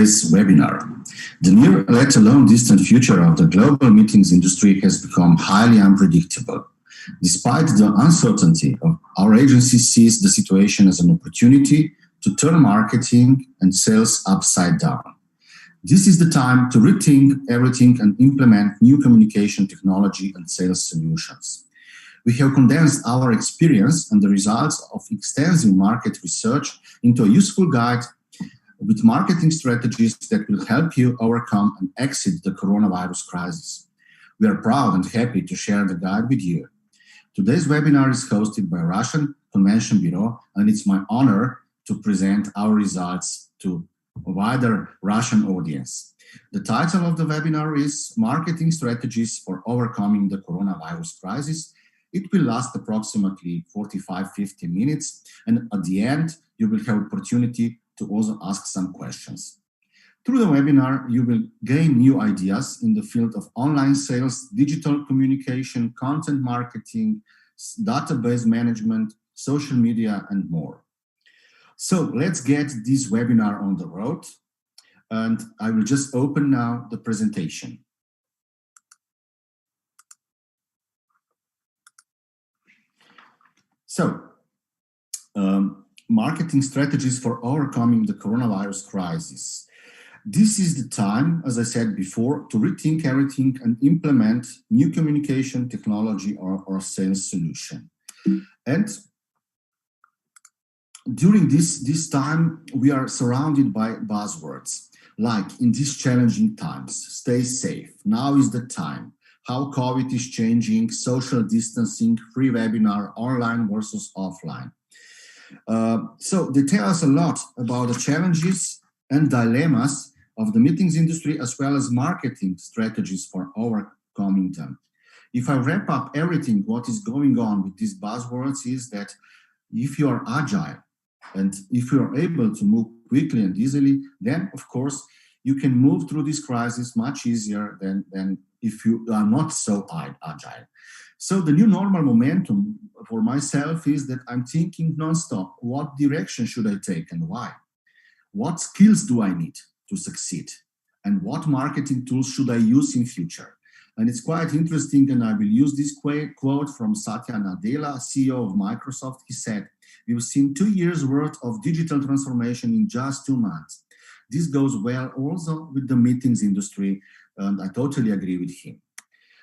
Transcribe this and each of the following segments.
today's webinar. The near, let alone distant future of the global meetings industry has become highly unpredictable. Despite the uncertainty, our agency sees the situation as an opportunity to turn marketing and sales upside down. This is the time to rethink everything and implement new communication technology and sales solutions. We have condensed our experience and the results of extensive market research into a useful guide with marketing strategies that will help you overcome and exit the coronavirus crisis. We are proud and happy to share the guide with you. Today's webinar is hosted by Russian Convention Bureau, and it's my honor to present our results to a wider Russian audience. The title of the webinar is Marketing Strategies for Overcoming the Coronavirus Crisis. It will last approximately 45-50 minutes, and at the end, you will have opportunity to also ask some questions. Through the webinar, you will gain new ideas in the field of online sales, digital communication, content marketing, database management, social media, and more. So let's get this webinar on the road, and I will just open now the presentation. So, marketing strategies for overcoming the coronavirus crisis. This is the time, as I said before, to rethink everything and implement new communication technology or sales solution. And during this time, we are surrounded by buzzwords, like in these challenging times, stay safe, now is the time, how COVID is changing, social distancing, free webinar, online versus offline. So they tell us a lot about the challenges and dilemmas of the meetings industry, as well as marketing strategies for overcoming them. If I wrap up everything, what is going on with these buzzwords is that if you are agile and if you are able to move quickly and easily, then of course you can move through this crisis much easier than if you are not so agile. So the new normal momentum for myself is that I'm thinking nonstop, what direction should I take and why? What skills do I need to succeed? And what marketing tools should I use in future? And it's quite interesting, and I will use this quote from Satya Nadella, CEO of Microsoft. He said, "We've seen 2 years worth of digital transformation in just 2 months. This goes well also with the meetings industry," and I totally agree with him.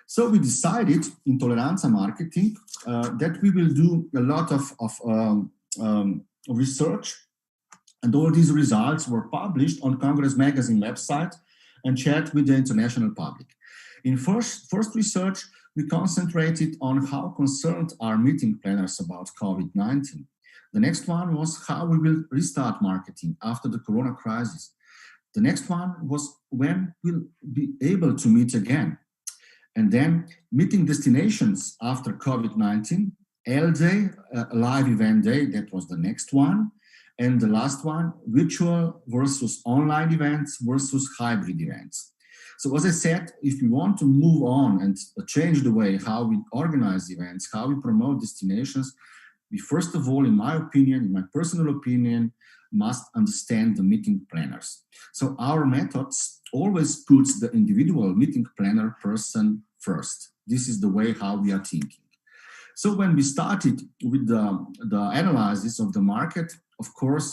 So we decided in Toleranza Marketing that we will do a lot of research, and all these results were published on Congress Magazine website and shared with the international public. In first research, we concentrated on how concerned are meeting planners about COVID-19. The next one was how we will restart marketing after the corona crisis. The next one was when we'll be able to meet again. And then meeting destinations after COVID-19, L-Day, live event day, that was the next one. And the last one, virtual versus online events versus hybrid events. So as I said, if we want to move on and change the way how we organize events, how we promote destinations, we first of all, in my opinion, in my personal opinion, must understand the meeting planners. So our methods always puts the individual meeting planner person first. This is the way how we are thinking. So when we started with the analysis of the market, of course,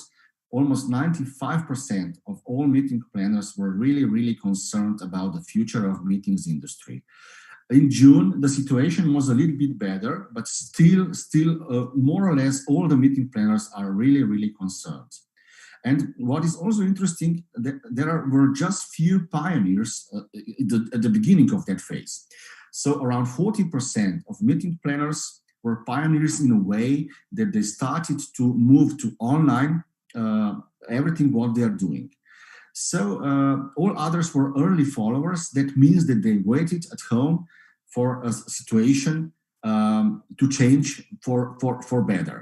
almost 95% of all meeting planners were really concerned about the future of meetings industry. In June, the situation was a little bit better, but still more or less all the meeting planners are really concerned. And what is also interesting, there were just few pioneers at the beginning of that phase. So around 40% of meeting planners were pioneers in a way that they started to move to online everything what they are doing. So all others were early followers. That means that they waited at home for a situation to change for better.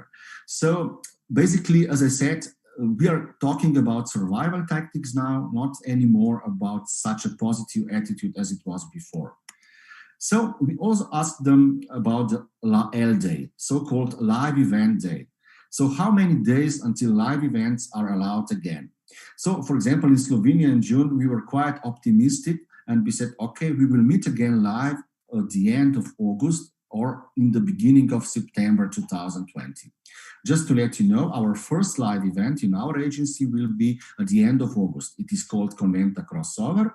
So basically, as I said, we are talking about survival tactics now, not anymore about such a positive attitude as it was before. So we also asked them about the L-Day, so-called live event day. So how many days until live events are allowed again? So, for example, in Slovenia in June, we were quite optimistic and we said, okay, we will meet again live at the end of August or in the beginning of September 2020. Just to let you know, our first live event in our agency will be at the end of August. It is called Conventa Crossover.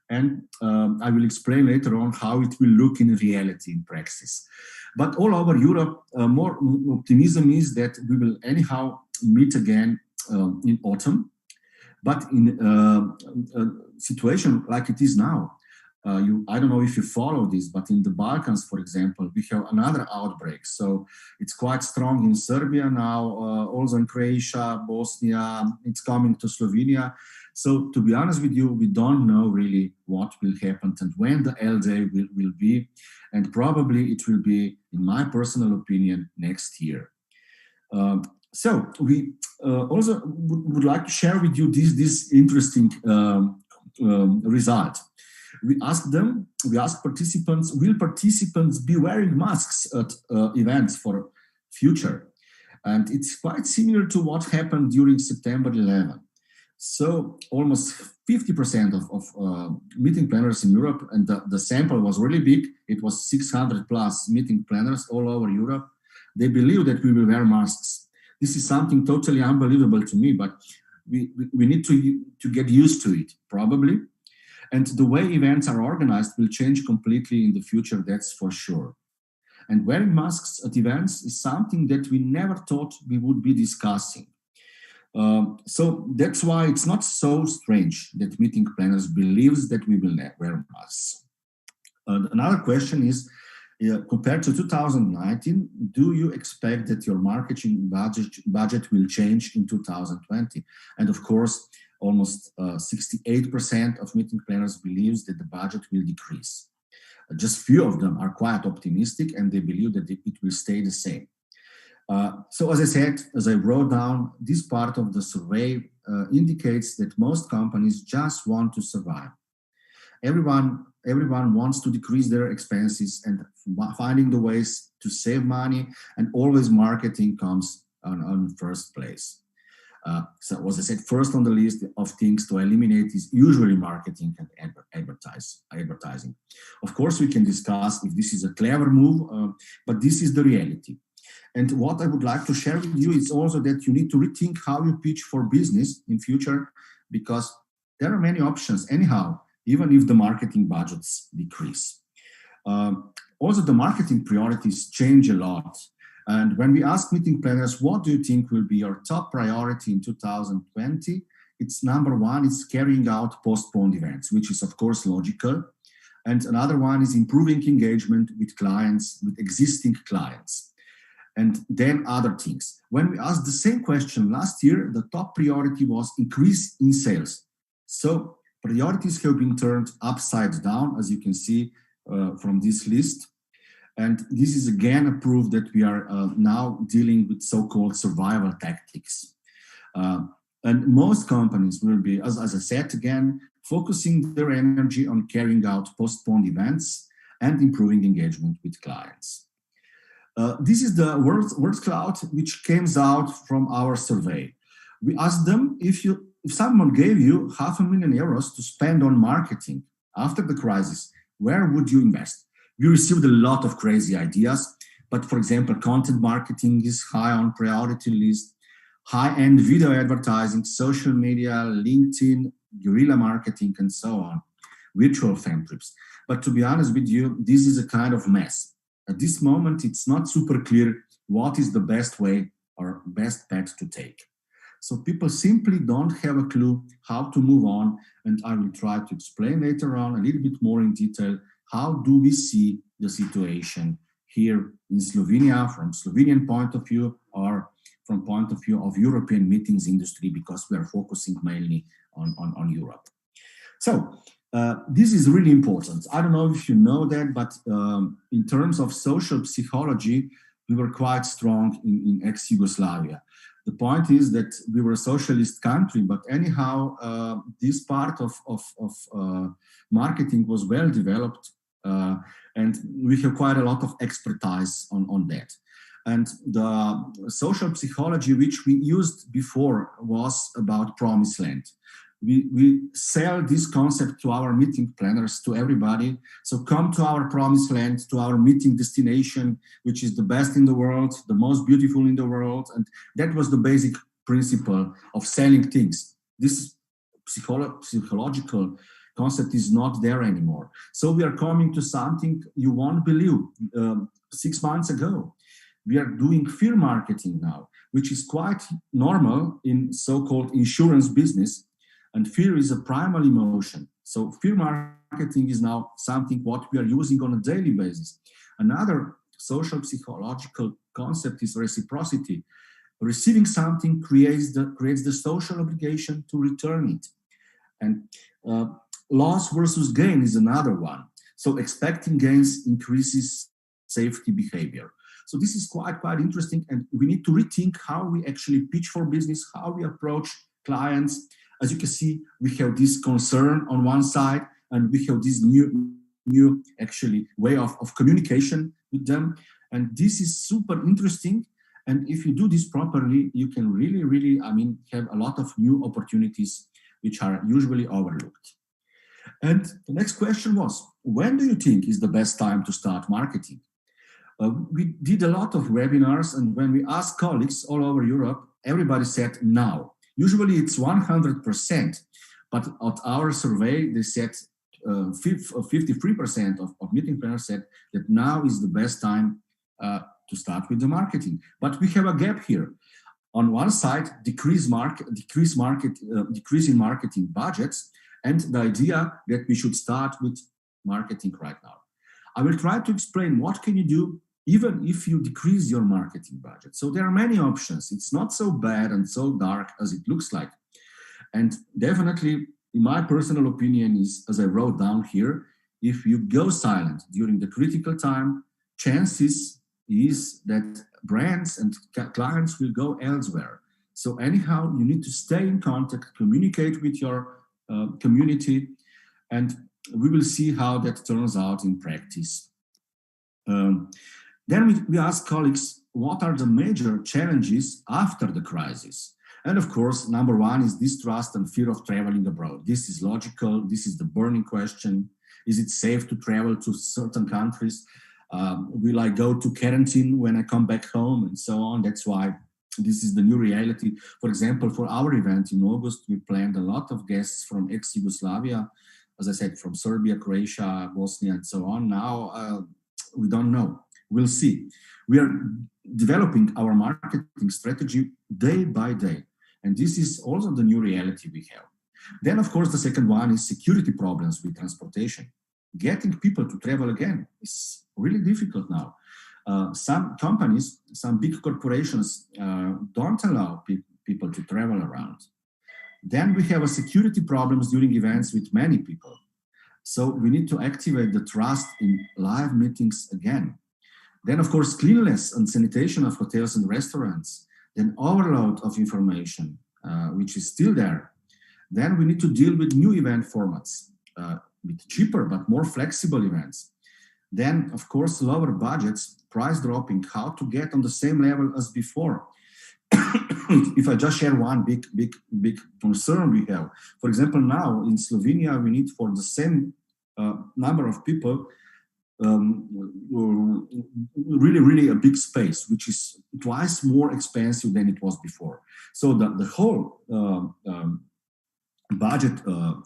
And I will explain later on how it will look in reality, in practice. But all over Europe, more optimism is that we will anyhow meet again in autumn. But in a situation like it is now, I don't know if you follow this, but in the Balkans, for example, we have another outbreak. So it's quite strong in Serbia now, also in Croatia, Bosnia, it's coming to Slovenia. So to be honest with you, we don't know really what will happen and when the L day will be. And probably it will be, in my personal opinion, next year. So we also would like to share with you this interesting result. We asked participants, will participants be wearing masks at events for future? And it's quite similar to what happened during September 11. So almost 50% of meeting planners in Europe, and the sample was really big. It was 600 plus meeting planners all over Europe. They believe that we will wear masks. This is something totally unbelievable to me, but we need to get used to it, probably. And the way events are organized will change completely in the future, that's for sure. And wearing masks at events is something that we never thought we would be discussing. So that's why it's not so strange that meeting planners believes that we will wear masks. Another question is, compared to 2019, do you expect that your marketing budget will change in 2020? And of course, almost 68% of meeting planners believes that the budget will decrease. Just few of them are quite optimistic and they believe that it will stay the same. So as I said, as I wrote down, this part of the survey indicates that most companies just want to survive. Everyone wants to decrease their expenses and finding the ways to save money, and always marketing comes on first place. So as I said, first on the list of things to eliminate is usually marketing and advertising. Of course, we can discuss if this is a clever move, but this is the reality. And what I would like to share with you is also that you need to rethink how you pitch for business in future, because there are many options anyhow, even if the marketing budgets decrease. Also, the marketing priorities change a lot. And when we ask meeting planners, what do you think will be your top priority in 2020? It's number one, it's carrying out postponed events, which is of course logical. And another one is improving engagement with clients, with existing clients. And then other things. When we asked the same question last year, the top priority was increase in sales. So priorities have been turned upside down, as you can see from this list. And this is again a proof that we are now dealing with so-called survival tactics. And most companies will be, as I said again, focusing their energy on carrying out postponed events and improving engagement with clients. This is the word cloud which came out from our survey. We asked them, if someone gave you €500,000 to spend on marketing after the crisis, where would you invest? We received a lot of crazy ideas, but for example, content marketing is high on priority list, high-end video advertising, social media, LinkedIn, guerrilla marketing, and so on, virtual fan trips. But to be honest with you, this is a kind of mess. At this moment, it's not super clear what is the best way or best path to take. So people simply don't have a clue how to move on, and I will try to explain later on a little bit more in detail how do we see the situation here in Slovenia from Slovenian point of view or from point of view of European meetings industry, because we are focusing mainly on Europe. So this is really important. I don't know if you know that, but in terms of social psychology, we were quite strong in ex-Yugoslavia. The point is that we were a socialist country, but anyhow, this part of marketing was well developed, and we have quite a lot of expertise on that. And the social psychology which we used before was about promised land. We sell this concept to our meeting planners, to everybody. So come to our promised land, to our meeting destination, which is the best in the world, the most beautiful in the world. And that was the basic principle of selling things. This psychological concept is not there anymore. So we are coming to something you won't believe. 6 months ago, we are doing fear marketing now, which is quite normal in so-called insurance business. And fear is a primal emotion. So fear marketing is now something what we are using on a daily basis. Another social psychological concept is reciprocity. Receiving something creates the social obligation to return it. And loss versus gain is another one. So expecting gains increases safety behavior. So this is quite interesting, and we need to rethink how we actually pitch for business, how we approach clients. As you can see, we have this concern on one side, and we have this new actually way of communication with them. And this is super interesting. And if you do this properly, you can really, have a lot of new opportunities which are usually overlooked. And the next question was, when do you think is the best time to start marketing? We did a lot of webinars, and when we asked colleagues all over Europe, everybody said now. Usually it's 100%, but at our survey, they said 53% of meeting planners said that now is the best time to start with the marketing. But we have a gap here. On one side, decrease in marketing budgets, and the idea that we should start with marketing right now. I will try to explain what can you do even if you decrease your marketing budget. So there are many options. It's not so bad and so dark as it looks like. And definitely, in my personal opinion, is, as I wrote down here, if you go silent during the critical time, chances is that brands and clients will go elsewhere. So anyhow, you need to stay in contact, communicate with your community, and we will see how that turns out in practice. Then we ask colleagues, what are the major challenges after the crisis? And of course, number one is distrust and fear of traveling abroad. This is logical. This is the burning question. Is it safe to travel to certain countries? Will I go to quarantine when I come back home, and so on? That's why this is the new reality. For example, for our event in August, we planned a lot of guests from ex-Yugoslavia, as I said, from Serbia, Croatia, Bosnia, and so on. Now, we don't know. We'll see. We are developing our marketing strategy day by day. And this is also the new reality we have. Then, of course, the second one is security problems with transportation. Getting people to travel again is really difficult now. Some companies, some big corporations don't allow people to travel around. Then we have a security problems during events with many people. So we need to activate the trust in live meetings again. Then, of course, cleanliness and sanitation of hotels and restaurants. Then overload of information, which is still there. Then we need to deal with new event formats, with cheaper but more flexible events. Then, of course, lower budgets, price dropping, how to get on the same level as before. If I just share one big concern we have. For example, now in Slovenia, we need for the same number of people, really a big space, which is twice more expensive than it was before. So the whole budget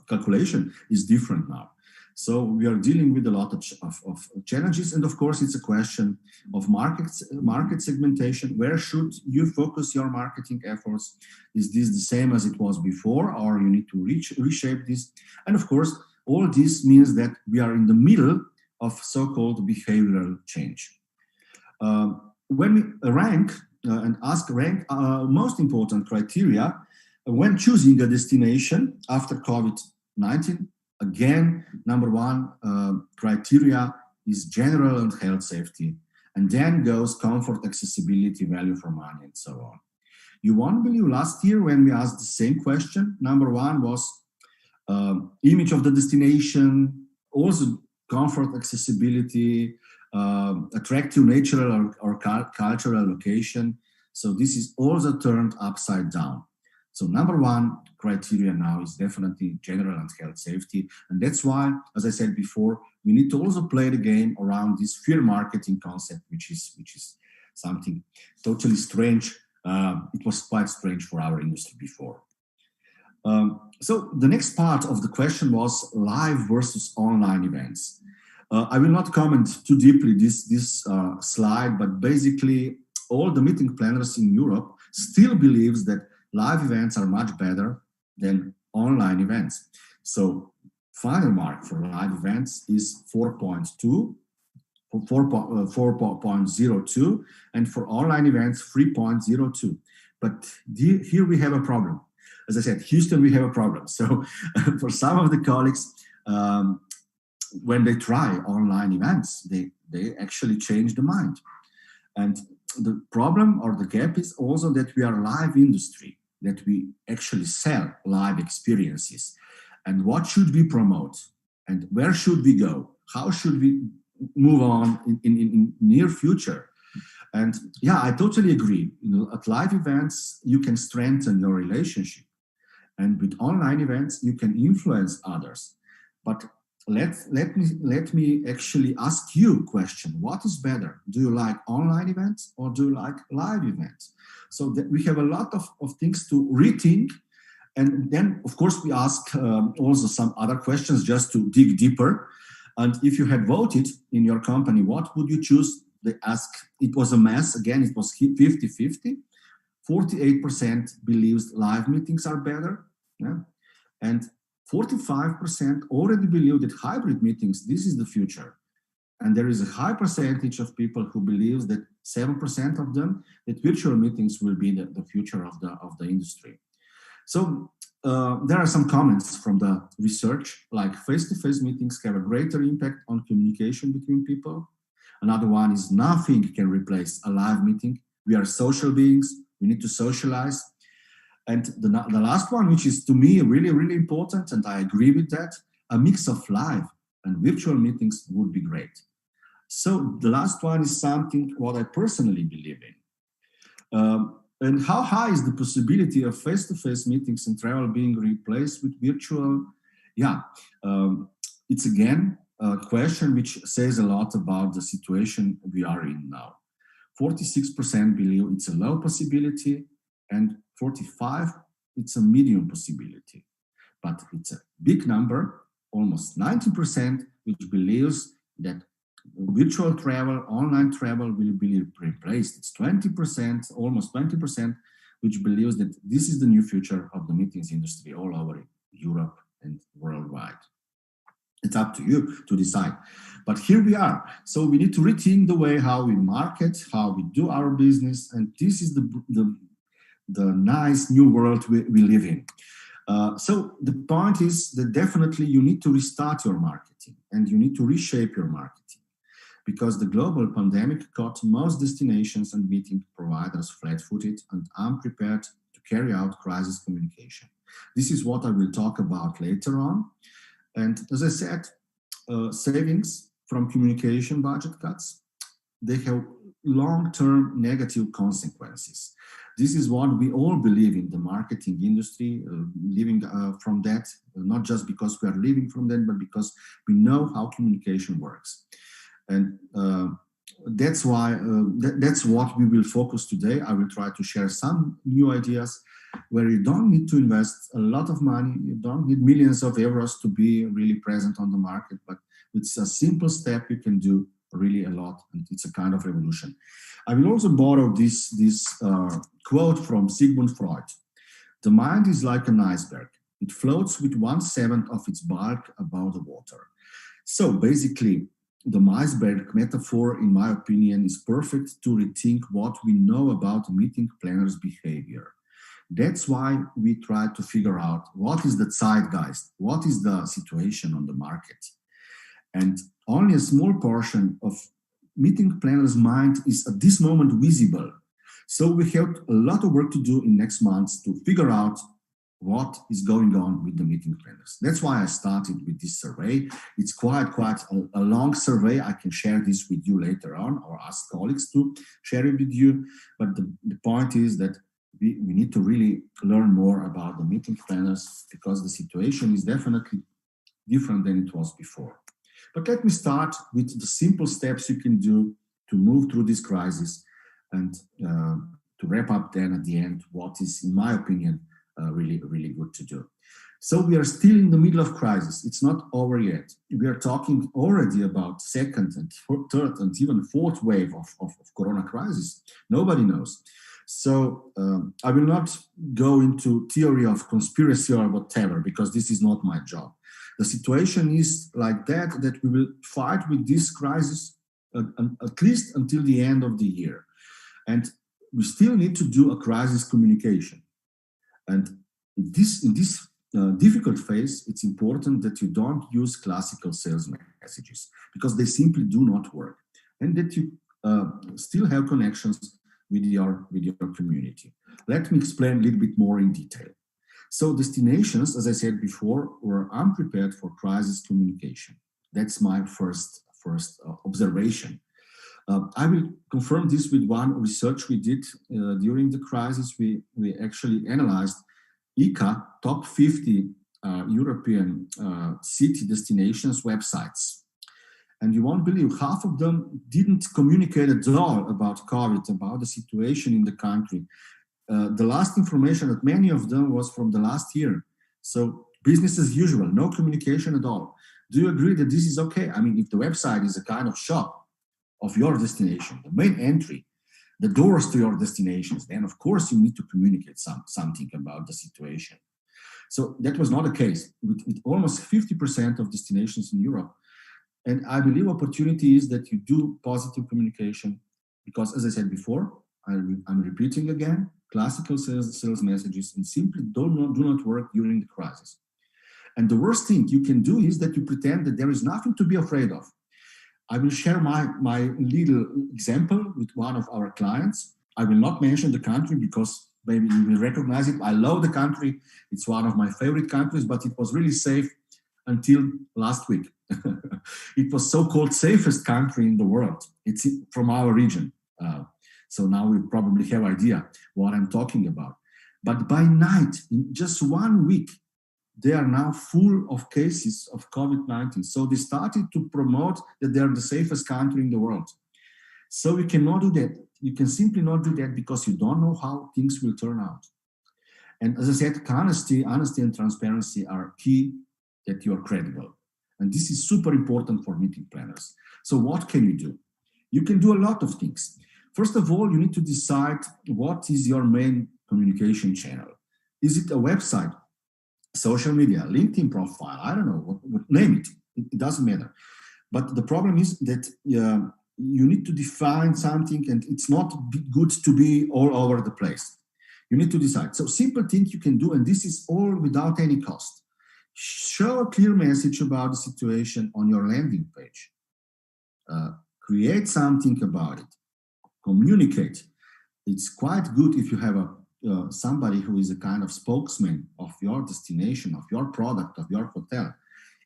calculation is different now. So we are dealing with a lot of challenges, and of course it's a question of market segmentation. Where should you focus your marketing efforts? Is this the same as it was before, or you need to reshape this? And of course, all this means that we are in the middle of so-called behavioral change. When we rank most important criteria when choosing a destination after COVID-19, again, number one criteria is general and health safety, and then goes comfort, accessibility, value for money, and so on. You won't believe last year when we asked the same question, number one was image of the destination, also comfort, accessibility, attractive natural or cultural location. So this is also turned upside down. So number one criteria now is definitely general and health safety. And that's why, as I said before, we need to also play the game around this fear marketing concept, which is something totally strange. It was quite strange for our industry before. So the next part of the question was live versus online events. I will not comment too deeply this slide, but basically all the meeting planners in Europe still believes that live events are much better than online events. So final mark for live events is 4.02, and for online events 3.02. But here we have a problem. As I said, Houston, we have a problem. So for some of the colleagues, when they try online events, they actually change the mind. And the problem or the gap is also that we are a live industry, that we actually sell live experiences. And what should we promote? And where should we go? How should we move on in near future? And yeah, I totally agree. At live events, you can strengthen your relationship. And with online events, you can influence others. But let me actually ask you a question. What is better? Do you like online events or do you like live events? So that we have a lot of things to rethink. And then, of course, we ask also some other questions just to dig deeper. And if you had voted in your company, what would you choose? They ask, it was a mess. Again, it was 50-50. 48% believes live meetings are better. Yeah? And 45% already believe that hybrid meetings, this is the future. And there is a high percentage of people who believes that 7% of them, that virtual meetings will be the future of the industry. So there are some comments from the research, like face-to-face meetings have a greater impact on communication between people. Another one is nothing can replace a live meeting. We are social beings. We need to socialize. And the last one, which is to me really, really important, and I agree with that, a mix of live and virtual meetings would be great. So the last one is something what I personally believe in. And how high is the possibility of face-to-face meetings and travel being replaced with virtual? Yeah, it's again a question which says a lot about the situation we are in now. 46% believe it's a low possibility, and 45% it's a medium possibility. But it's a big number, almost 90%, which believes that virtual travel, online travel will be replaced. It's 20%, almost 20%, which believes that this is the new future of the meetings industry all over Europe and worldwide. It's up to you to decide. But here we are. So we need to rethink the way how we market, how we do our business. And this is the nice new world we live in. So the point is that definitely you need to restart your marketing and you need to reshape your marketing, because the global pandemic caught most destinations and meeting providers flat-footed and unprepared to carry out crisis communication. This is what I will talk about later on. And as I said, savings from communication budget cuts, they have long-term negative consequences. This is what we all believe in the marketing industry, living from that, not just because we are living from that, but because we know how communication works. And that's why, that's what we will focus today. I will try to share some new ideas where you don't need to invest a lot of money. You don't need millions of euros to be really present on the market, but it's a simple step you can do really a lot, and it's a kind of revolution. I will also borrow this quote from Sigmund Freud. The mind is like an iceberg. It floats with 1/7 of its bulk above the water. So basically, the iceberg metaphor, in my opinion, is perfect to rethink what we know about meeting planners' behavior. That's why we try to figure out what is the zeitgeist, what is the situation on the market. And only a small portion of meeting planners' mind is at this moment visible. So we have a lot of work to do in next months to figure out what is going on with the meeting planners. That's why I started with this survey. It's quite a long survey. I can share this with you later on, or ask colleagues to share it with you. But the point is that we need to really learn more about the meeting planners, because the situation is definitely different than it was before. But let me start with the simple steps you can do to move through this crisis, and to wrap up then at the end what is, in my opinion, really good to do. So we are still in the middle of crisis. It's not over yet. We are talking already about second and third and even fourth wave of corona crisis. Nobody knows. So I will not go into theory of conspiracy or whatever, because this is not my job. The situation is like that we will fight with this crisis at least until the end of the year. And we still need to do a crisis communication. And in this difficult phase, it's important that you don't use classical sales messages, because they simply do not work, and that you still have connections with your community. Let me explain a little bit more in detail. So destinations, as I said before, were unprepared for crisis communication. That's my first observation. I will confirm this with one research we did during the crisis. We actually analyzed ICA top 50 European city destinations websites. And you won't believe, half of them didn't communicate at all about COVID, about the situation in the country. The last information at many of them was from the last year. So business as usual, no communication at all. Do you agree that this is okay? I mean, if the website is a kind of shop of your destination, the main entry, the doors to your destinations, then of course you need to communicate something about the situation. So that was not the case with almost 50% of destinations in Europe. And I believe opportunity is that you do positive communication, because, as I said before, I'm repeating again, classical sales messages and simply do not work during the crisis. And the worst thing you can do is that you pretend that there is nothing to be afraid of. I will share my little example with one of our clients. I will not mention the country because maybe you will recognize it. I love the country. It's one of my favorite countries, but it was really safe until last week. It was so-called safest country in the world. It's from our region. So now we probably have idea what I'm talking about. But by night, in just 1 week, they are now full of cases of COVID-19. So they started to promote that they are the safest country in the world. So you cannot do that. You can simply not do that because you don't know how things will turn out. And as I said, honesty and transparency are key that you are credible. And this is super important for meeting planners. So what can you do? You can do a lot of things. First of all, you need to decide what is your main communication channel. Is it a website, social media, LinkedIn profile? I don't know, what name it. It doesn't matter. But the problem is that you need to define something, and it's not good to be all over the place. You need to decide. So simple things you can do, and this is all without any cost. Show a clear message about the situation on your landing page. Create something about it. Communicate. It's quite good if you have somebody who is a kind of spokesman of your destination, of your product, of your hotel.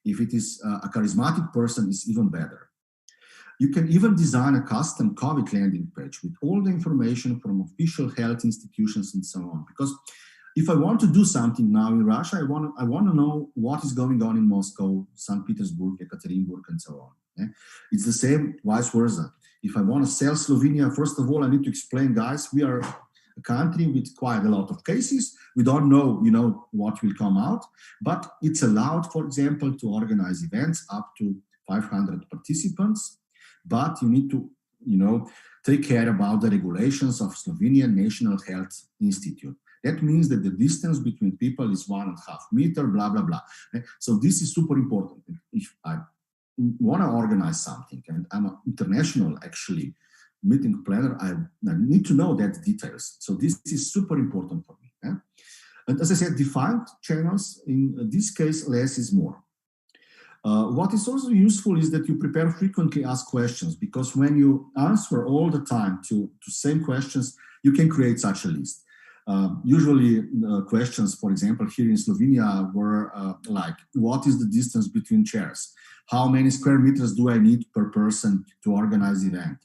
If it is a charismatic person, it's even better. You can even design a custom COVID landing page with all the information from official health institutions and so on. Because if I want to do something now in Russia, I want to know what is going on in Moscow, St. Petersburg, Ekaterinburg, and so on. Yeah? It's the same, vice versa. If I want to sell Slovenia, first of all, I need to explain, guys, we are a country with quite a lot of cases. We don't know, what will come out, but it's allowed, for example, to organize events up to 500 participants. But you need to, take care about the regulations of Slovenian National Health Institute. That means that the distance between people is 1.5 meters, blah, blah, blah. So this is super important. If I want to organize something, and I'm an international, actually, meeting planner, I need to know that details. So this is super important for me. And as I said, defined channels, in this case, less is more. What is also useful is that you prepare frequently asked questions, because when you answer all the time to same questions, you can create such a list. Usually questions, for example, here in Slovenia were like, what is the distance between chairs? How many square meters do I need per person to organize the event?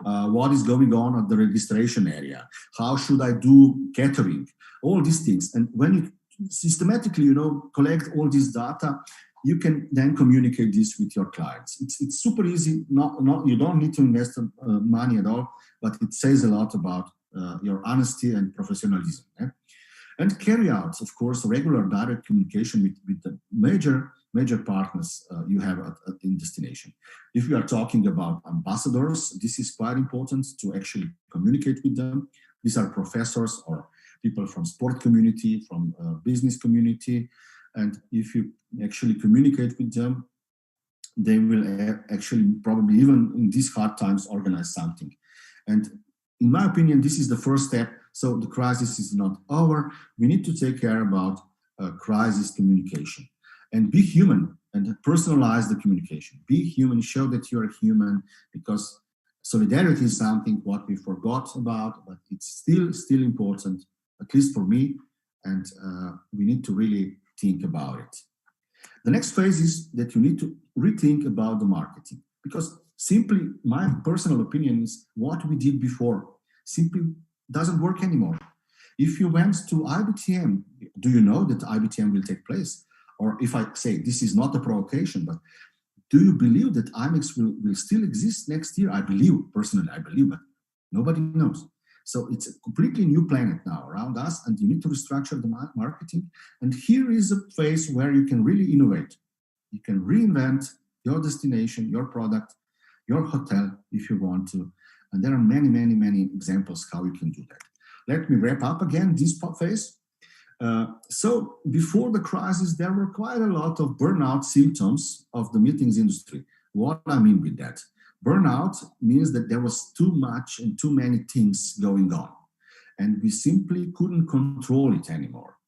What is going on at the registration area? How should I do catering? All these things. And when you systematically, collect all this data, you can then communicate this with your clients. It's super easy. You don't need to invest money at all, but it says a lot about your honesty and professionalism. And carry out, of course, regular direct communication with the major partners you have in destination. If we are talking about ambassadors, this is quite important to actually communicate with them. These are professors or people from sport community, from business community. And if you actually communicate with them, they will actually probably even in these hard times organize something. And in my opinion, this is the first step. So the crisis is not over. We need to take care about crisis communication and be human and personalize the communication. Be human, show that you're human, because solidarity is something what we forgot about, but it's still important, at least for me, and we need to really think about it. The next phase is that you need to rethink about the marketing, because simply my personal opinion is what we did before simply doesn't work anymore. If you went to IBTM, do you know that IBTM will take place? Or if I say this is not a provocation, but do you believe that IMEX will still exist next year? I believe, personally, but nobody knows. So it's a completely new planet now around us, and you need to restructure the marketing. And here is a phase where you can really innovate. You can reinvent your destination, your product, your hotel, if you want to. And there are many examples how you can do that. Let me wrap up again this phase. So before the crisis, there were quite a lot of burnout symptoms of the meetings industry. What I mean with that? Burnout means that there was too much and too many things going on, and we simply couldn't control it anymore.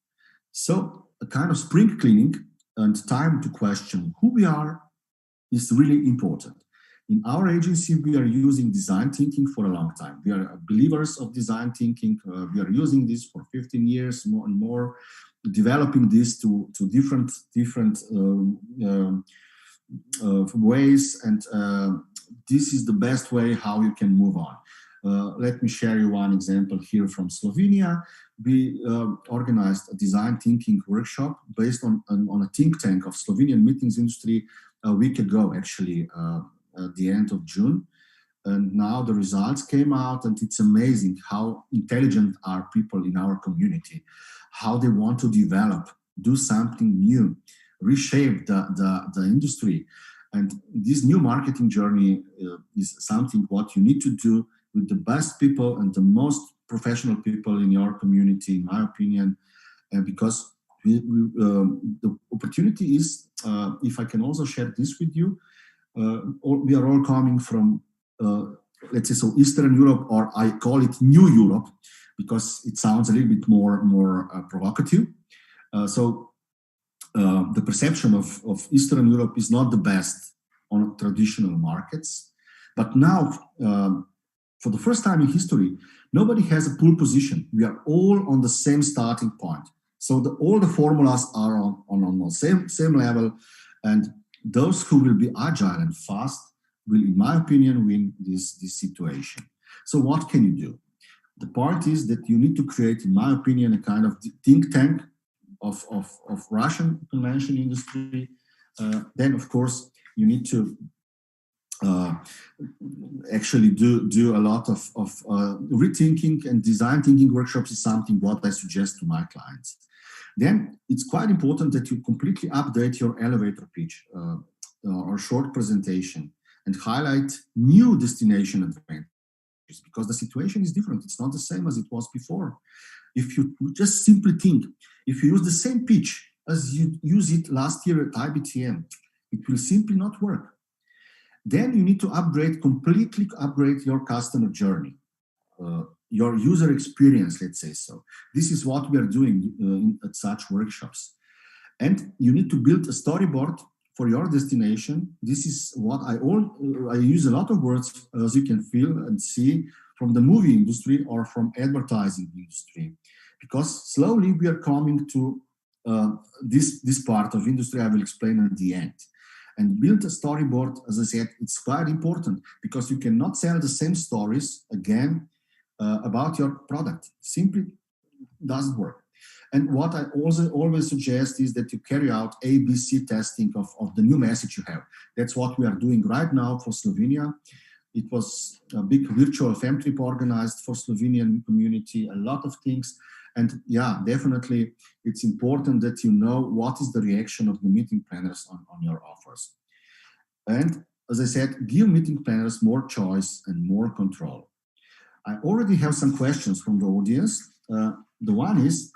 So a kind of spring cleaning and time to question who we are is really important. In our agency, we are using design thinking for a long time. We are believers of design thinking. We are using this for 15 years, more and more, developing this to different ways. And this is the best way how you can move on. Let me share you one example here from Slovenia. We organized a design thinking workshop based on a think tank of Slovenian meetings industry a week ago, actually, at the end of June. And now the results came out, and it's amazing how intelligent are people in our community, how they want to develop, do something new, reshape the industry. And this new marketing journey is something what you need to do with the best people and the most professional people in your community, in my opinion, because the opportunity is, if I can also share this with you, we are all coming from, let's say, so Eastern Europe, or I call it New Europe, because it sounds a little bit more provocative. So the perception of Eastern Europe is not the best on traditional markets. But now, for the first time in history, nobody has a pole position. We are all on the same starting point. So all the formulas are on the same level, and those who will be agile and fast will, in my opinion, win this situation. So what can you do? The part is that you need to create, in my opinion, a kind of think tank of Russian convention industry. Then, of course, you need to actually do a lot of rethinking, and design thinking workshops is something what I suggest to my clients. Then it's quite important that you completely update your elevator pitch or short presentation and highlight new destination advantages, because the situation is different. It's not the same as it was before. If you just simply think, if you use the same pitch as you use it last year at IBTM, it will simply not work. Then you need to completely upgrade your customer journey, your user experience, let's say so. This is what we are doing at such workshops. And you need to build a storyboard for your destination. This is what I use a lot of words, as you can feel and see, from the movie industry or from advertising industry. because slowly we are coming to this part of industry I will explain at the end. And build a storyboard, as I said, it's quite important because you cannot sell the same stories again about your product. Simply doesn't work. And what I also always suggest is that you carry out ABC testing of the new message you have. That's what we are doing right now for Slovenia. It was a big virtual fem trip organized for Slovenian community, a lot of things. And yeah, definitely it's important that you know what is the reaction of the meeting planners on your offers. And as I said, give meeting planners more choice and more control. I already have some questions from the audience. The one is,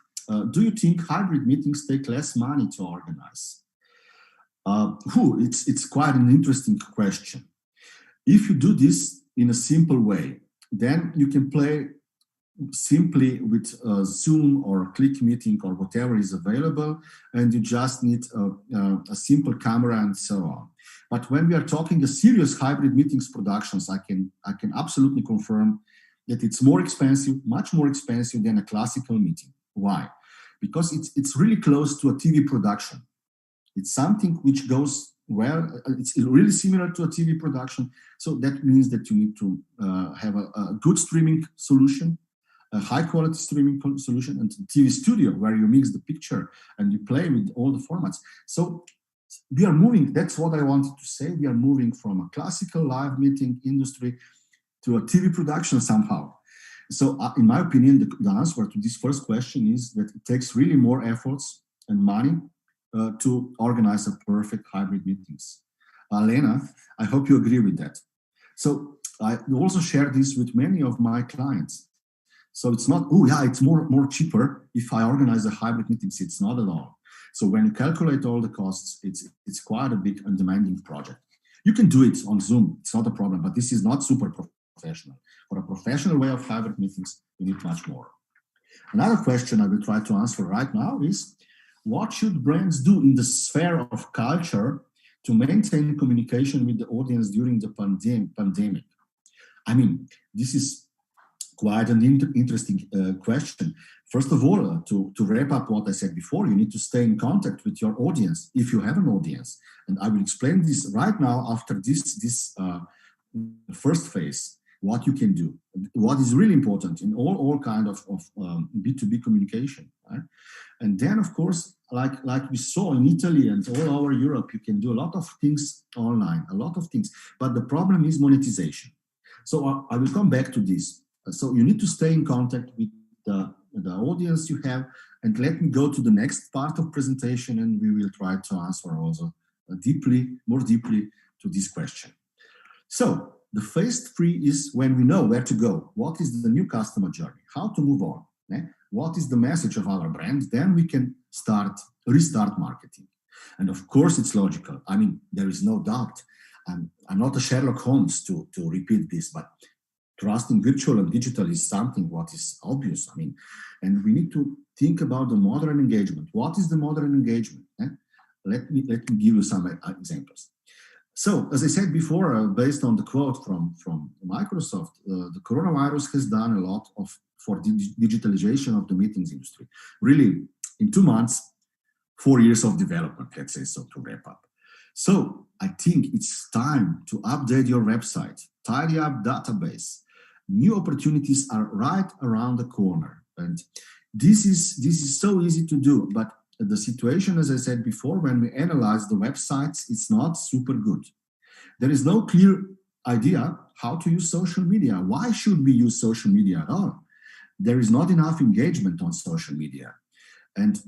do you think hybrid meetings take less money to organize? It's quite an interesting question. If you do this in a simple way, then you can play simply with Zoom or Click Meeting or whatever is available, and you just need a simple camera and so on. But when we are talking a serious hybrid meetings productions, I can absolutely confirm that it's more expensive, much more expensive than a classical meeting. Why? Because it's really close to a TV production. It's something which goes well, it's really similar to a TV production. So that means that you need to have a good streaming solution, a high quality streaming solution, and a TV studio where you mix the picture and you play with all the formats. So we are moving, that's what I wanted to say. We are moving from a classical live meeting industry to a TV production somehow. So in my opinion, the answer to this first question is that it takes really more efforts and money to organize a perfect hybrid meetings. Lena, I hope you agree with that. So I also share this with many of my clients. So it's not, oh yeah, it's more cheaper if I organize a hybrid meetings. It's not at all. So when you calculate all the costs, it's quite a big and demanding project. You can do it on Zoom, it's not a problem, but this is not super professional. For a professional way of hybrid meetings, you need much more. Another question I will try to answer right now is, what should brands do in the sphere of culture to maintain communication with the audience during the pandemic? I mean, this is quite an interesting question. First of all, to wrap up what I said before, you need to stay in contact with your audience if you have an audience. And I will explain this right now after this first phase, what you can do, what is really important in all kind of B2B communication. Right? And then, of course, like we saw in Italy and all over Europe, you can do a lot of things online, a lot of things. But the problem is monetization. So I will come back to this. So you need to stay in contact with the audience you have. And let me go to the next part of presentation, and we will try to answer also more deeply to this question. So the phase 3 is when we know where to go. What is the new customer journey? How to move on? What is the message of our brand? Then we can restart marketing. And of course, it's logical. I mean, there is no doubt. I'm not a Sherlock Holmes to repeat this, but trusting virtual and digital is something what is obvious. I mean, and we need to think about the modern engagement. What is the modern engagement? Let me give you some examples. So, as I said before, based on the quote from Microsoft, the coronavirus has done a lot for the digitalization of the meetings industry. Really, in 2 months, 4 years of development, let's say so, to wrap up. So, I think it's time to update your website, tidy up database. New opportunities are right around the corner. And this is so easy to do, but the situation, as I said before, when we analyze the websites, it's not super good. There is no clear idea how to use social media. Why should we use social media at all? There is not enough engagement on social media. And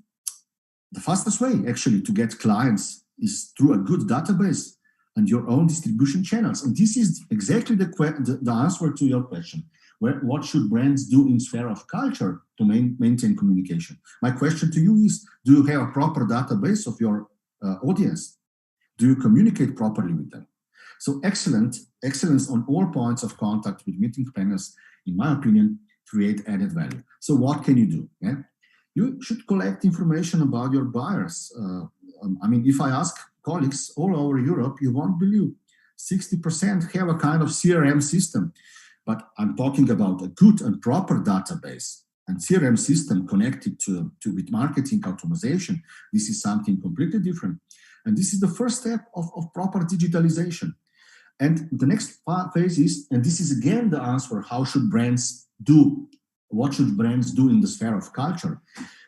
the fastest way, actually, to get clients is through a good database and your own distribution channels. And this is exactly the answer to your question. What should brands do in sphere of culture to maintain communication? My question to you is, do you have a proper database of your audience? Do you communicate properly with them? So excellence on all points of contact with meeting planners, in my opinion, create added value. So what can you do? Yeah? You should collect information about your buyers. I mean, if I ask colleagues all over Europe, you won't believe 60% have a kind of CRM system. But I'm talking about a good and proper database. and CRM system connected to with marketing automation, this is something completely different. And this is the first step of proper digitalization. And the next phase is, and this is again the answer, how should brands do? What should brands do in the sphere of culture?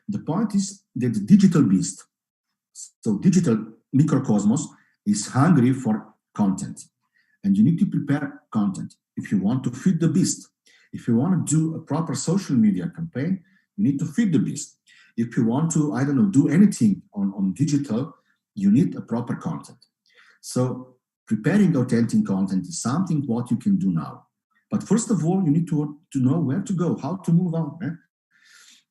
The point is that the digital beast, so digital microcosmos, is hungry for content. And you need to prepare content. If you want to feed the beast, if you want to do a proper social media campaign, you need to feed the beast. If you want to, I don't know, do anything on digital, you need a proper content. So preparing authentic content is something what you can do now. But first of all, you need to know where to go, how to move on.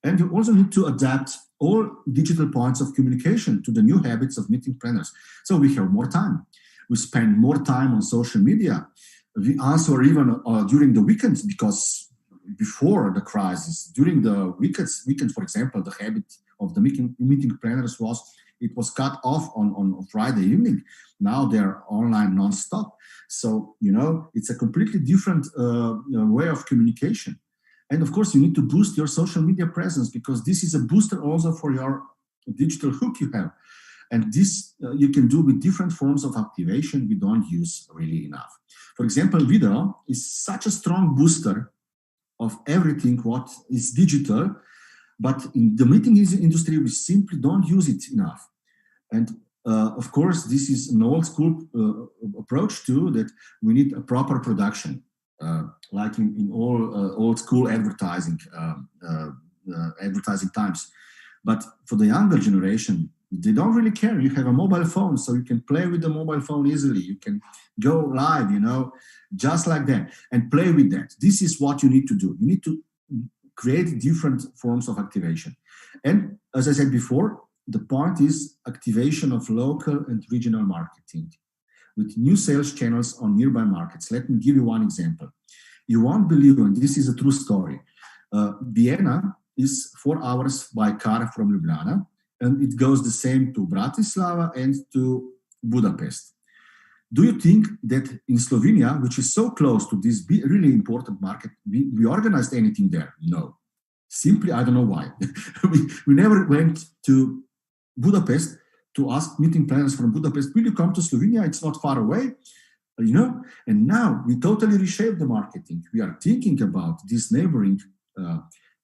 And you also need to adapt all digital points of communication to the new habits of meeting planners. So we have more time. We spend more time on social media. We answer even during the weekends, because before the crisis, during the weekends, for example, the habit of the meeting planners was cut off on Friday evening. Now they're online nonstop. So, it's a completely different way of communication. And of course, you need to boost your social media presence, because this is a booster also for your digital hook you have. And this you can do with different forms of activation we don't use really enough. For example, video is such a strong booster of everything what is digital, but in the meeting industry, we simply don't use it enough. And of course, this is an old school approach too, that we need a proper production, like in all old school advertising times. But for the younger generation, they don't really care. You have a mobile phone, so you can play with the mobile phone easily. You can go live, just like that, and play with that. This is what you need to do. You need to create different forms of activation. And as I said before, the point is activation of local and regional marketing with new sales channels on nearby markets. Let me give you one example. You won't believe, and this is a true story. Vienna is 4 hours by car from Ljubljana, and it goes the same to Bratislava and to Budapest. Do you think that in Slovenia, which is so close to this really important market, we organized anything there? No. Simply, I don't know why. we never went to Budapest to ask meeting planners from Budapest, will you come to Slovenia? It's not far away, And now we totally reshaped the marketing. We are thinking about these neighboring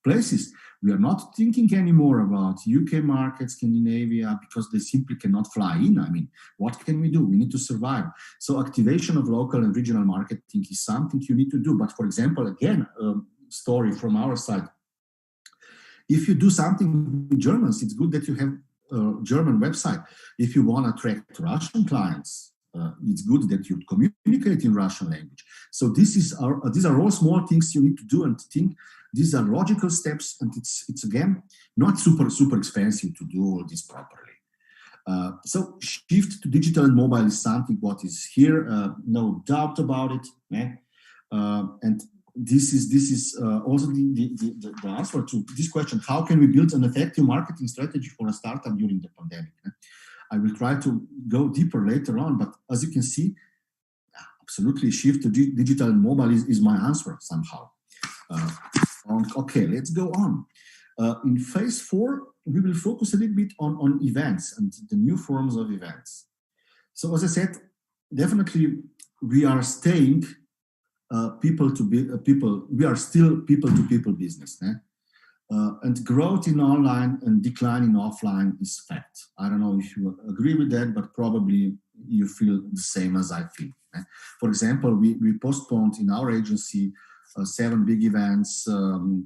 places. We are not thinking anymore about UK markets, Scandinavia, because they simply cannot fly in. I mean, what can we do? We need to survive. So activation of local and regional marketing is something you need to do. But for example, again, story from our side. If you do something with Germans, it's good that you have a German website. If you want to attract Russian clients, it's good that you communicate in Russian language. So these are all small things you need to do and think. These are logical steps, and it's again not super expensive to do all this properly. So shift to digital and mobile is something what is here, no doubt about it. And this is also the answer to this question: how can we build an effective marketing strategy for a startup during the pandemic? I will try to go deeper later on, but as you can see, absolutely shift to digital and mobile is my answer somehow. Okay, let's go on. In phase 4, we will focus a little bit on events and the new forms of events. So as I said, definitely we are staying people to people. We are still people-to-people business. And growth in online and decline in offline is fact. I don't know if you agree with that, but probably you feel the same as I feel. For example, we postponed in our agency 7 big events,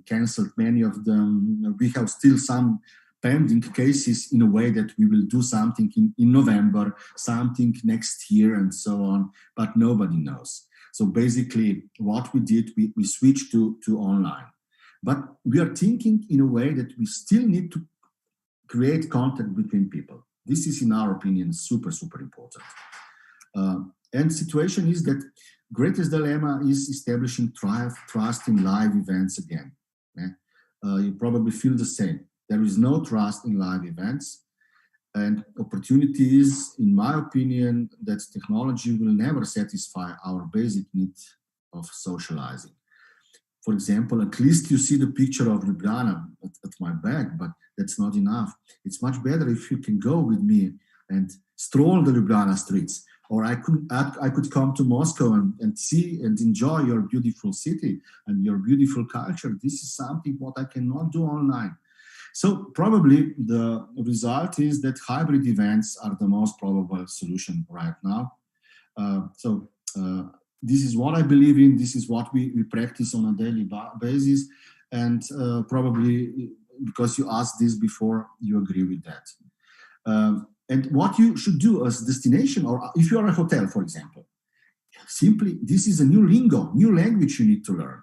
canceled many of them. We have still some pending cases in a way that we will do something in November, something next year, and so on, but nobody knows. So basically what we did, we switched to online. But we are thinking in a way that we still need to create contact between people. This is, in our opinion, super important. And the situation is that greatest dilemma is establishing trust in live events again. You probably feel the same. There is no trust in live events. And opportunity is, in my opinion, that technology will never satisfy our basic need of socializing. For example, at least you see the picture of Ljubljana at my back, but that's not enough. It's much better if you can go with me and stroll the Ljubljana streets. Or I could come to Moscow and see and enjoy your beautiful city and your beautiful culture. This is something what I cannot do online. So probably the result is that hybrid events are the most probable solution right now. This is what I believe in. This is what we practice on a daily basis. And probably because you asked this before, you agree with that. And what you should do as destination, or if you are a hotel, for example, simply, this is a new lingo, new language you need to learn.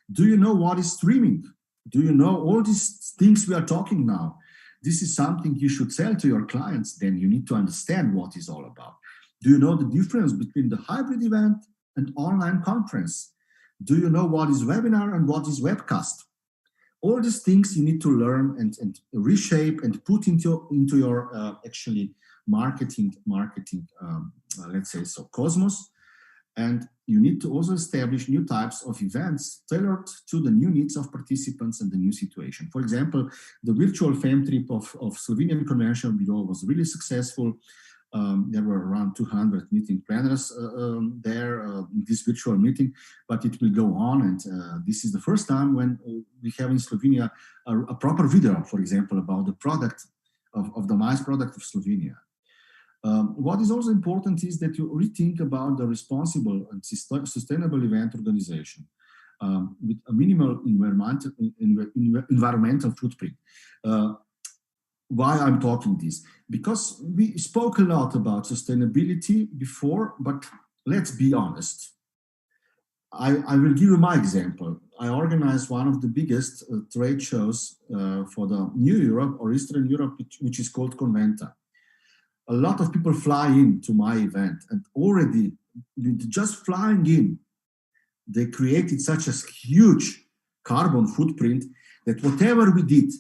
Do you know what is streaming? Do you know all these things we are talking now? This is something you should sell to your clients. Then you need to understand what it's all about. Do you know the difference between the hybrid event and online conference? Do you know what is webinar and what is webcast? All these things you need to learn and reshape and put into your actually marketing, let's say so, cosmos. And you need to also establish new types of events tailored to the new needs of participants and the new situation. For example, the virtual fam trip of Slovenian Convention Bureau was really successful. There were around 200 meeting planners there in this virtual meeting, but it will go on. And this is the first time when we have in Slovenia a proper video, for example, about the product of the MICE product of Slovenia. What is also important is that you rethink about the responsible and sustainable event organization with a minimal environmental footprint. Why I'm talking this? Because we spoke a lot about sustainability before, but let's be honest. I will give you my example. I organized one of the biggest trade shows for the New Europe or Eastern Europe, which is called Conventa. A lot of people fly in to my event, and already just flying in, they created such a huge carbon footprint that whatever we did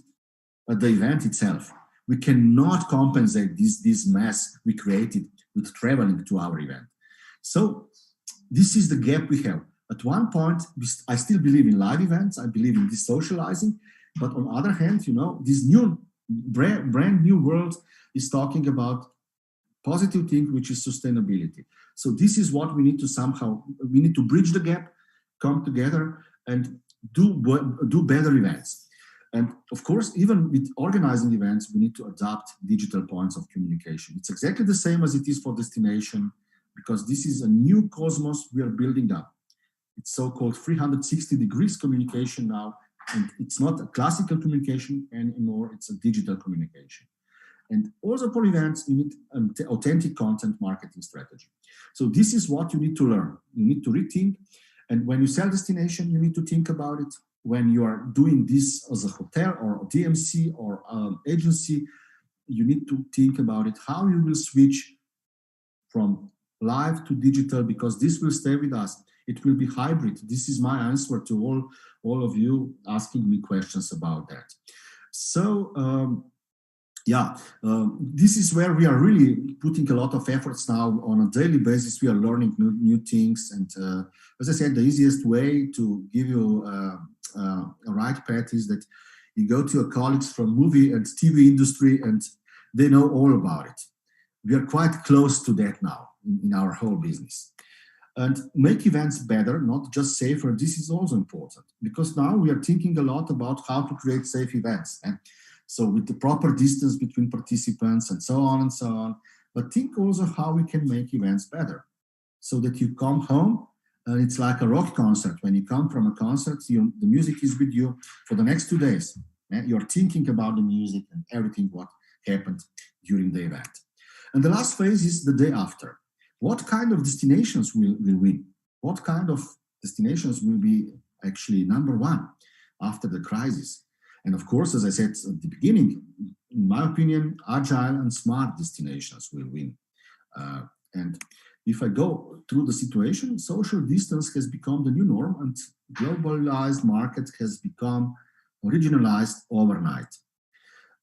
at the event itself, we cannot compensate this mess we created with traveling to our event. So this is the gap we have. At one point, I still believe in live events. I believe in this socializing. But on the other hand, this new brand new world is talking about positive thing, which is sustainability. So this is what we need to we need to bridge the gap, come together and do better events. And of course, even with organizing events, we need to adapt digital points of communication. It's exactly the same as it is for destination, because this is a new cosmos we are building up. It's so-called 360 degrees communication now, and it's not a classical communication anymore, it's a digital communication. And also for events, you need an authentic content marketing strategy. So this is what you need to learn. You need to rethink. And when you sell destination, you need to think about it. When you are doing this as a hotel or a DMC or an agency, you need to think about it, how you will switch from live to digital, because this will stay with us. It will be hybrid. This is my answer to all of you asking me questions about that. So, this is where we are really putting a lot of efforts now. On a daily basis, we are learning new things. And as I said, the easiest way to give you a right path is that you go to your colleagues from movie and TV industry, and they know all about it. We are quite close to that now in our whole business. And make events better, not just safer. This is also important, because now we are thinking a lot about how to create safe events. And so with the proper distance between participants and so on and so on. But think also how we can make events better, so that you come home and it's like a rock concert. When you come from a concert, the music is with you for the next 2 days. You're thinking about the music and everything what happened during the event. And the last phase is the day after. What kind of destinations will win? What kind of destinations will be actually number one after the crisis? And of course, as I said at the beginning, in my opinion, agile and smart destinations will win. And if I go through the situation, social distance has become the new norm, and globalized market has become regionalized overnight.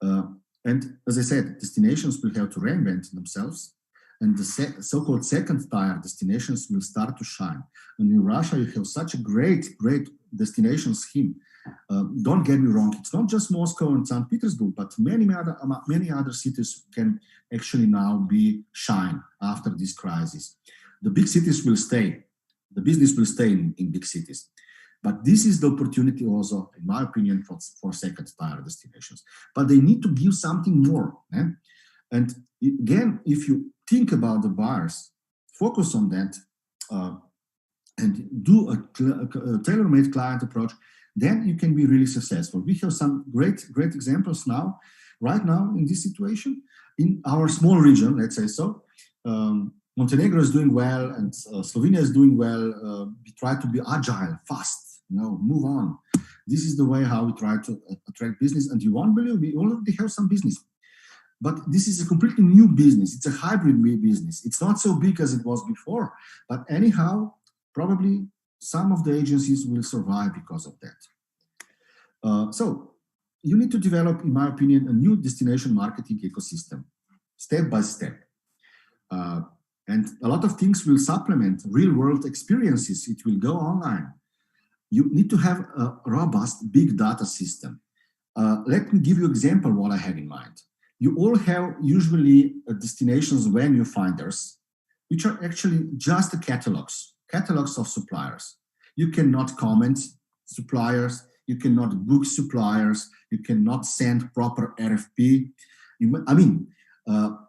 And as I said, destinations will have to reinvent themselves, and the so-called second-tier destinations will start to shine. And in Russia, you have such a great destination scheme. Don't get me wrong, it's not just Moscow and St. Petersburg, but many other cities can actually now shine after this crisis. The big cities will stay. The business will stay in big cities. But this is the opportunity also, in my opinion, for second-tier destinations. But they need to give something more. And again, if you think about the buyers, focus on that, and do a tailor-made client approach, then you can be really successful. We have some great examples right now in this situation. In our small region, let's say so, Montenegro is doing well and Slovenia is doing well. We try to be agile, fast, move on. This is the way how we try to attract business. And you won't believe, we already have some business. But this is a completely new business. It's a hybrid business. It's not so big as it was before. But anyhow, probably some of the agencies will survive because of that. So you need to develop, in my opinion, a new destination marketing ecosystem, step by step. And a lot of things will supplement real-world experiences. It will go online. You need to have a robust big data system. Let me give you an example of what I have in mind. You all have usually destinations venue finders, which are actually just catalogs of suppliers. You cannot comment suppliers, you cannot book suppliers, you cannot send proper RFP.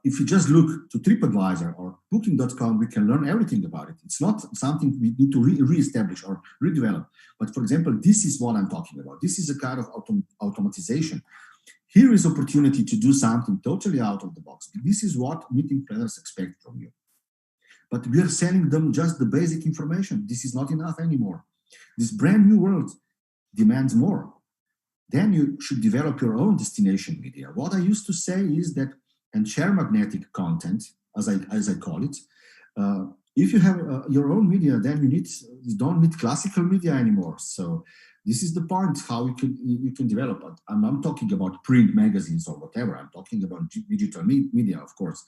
If you just look to TripAdvisor or Booking.com, we can learn everything about it. It's not something we need to re-establish or redevelop. But for example, this is what I'm talking about. This is a kind of automatization. Here is opportunity to do something totally out of the box. This is what meeting planners expect from you. But we are selling them just the basic information. This is not enough anymore. This brand new world demands more. Then you should develop your own destination media. What I used to say is that, and share magnetic content, as I call it, if you have your own media, then you don't need classical media anymore. So this is the point how you can develop it. I'm not talking about print magazines or whatever. I'm talking about digital media, of course.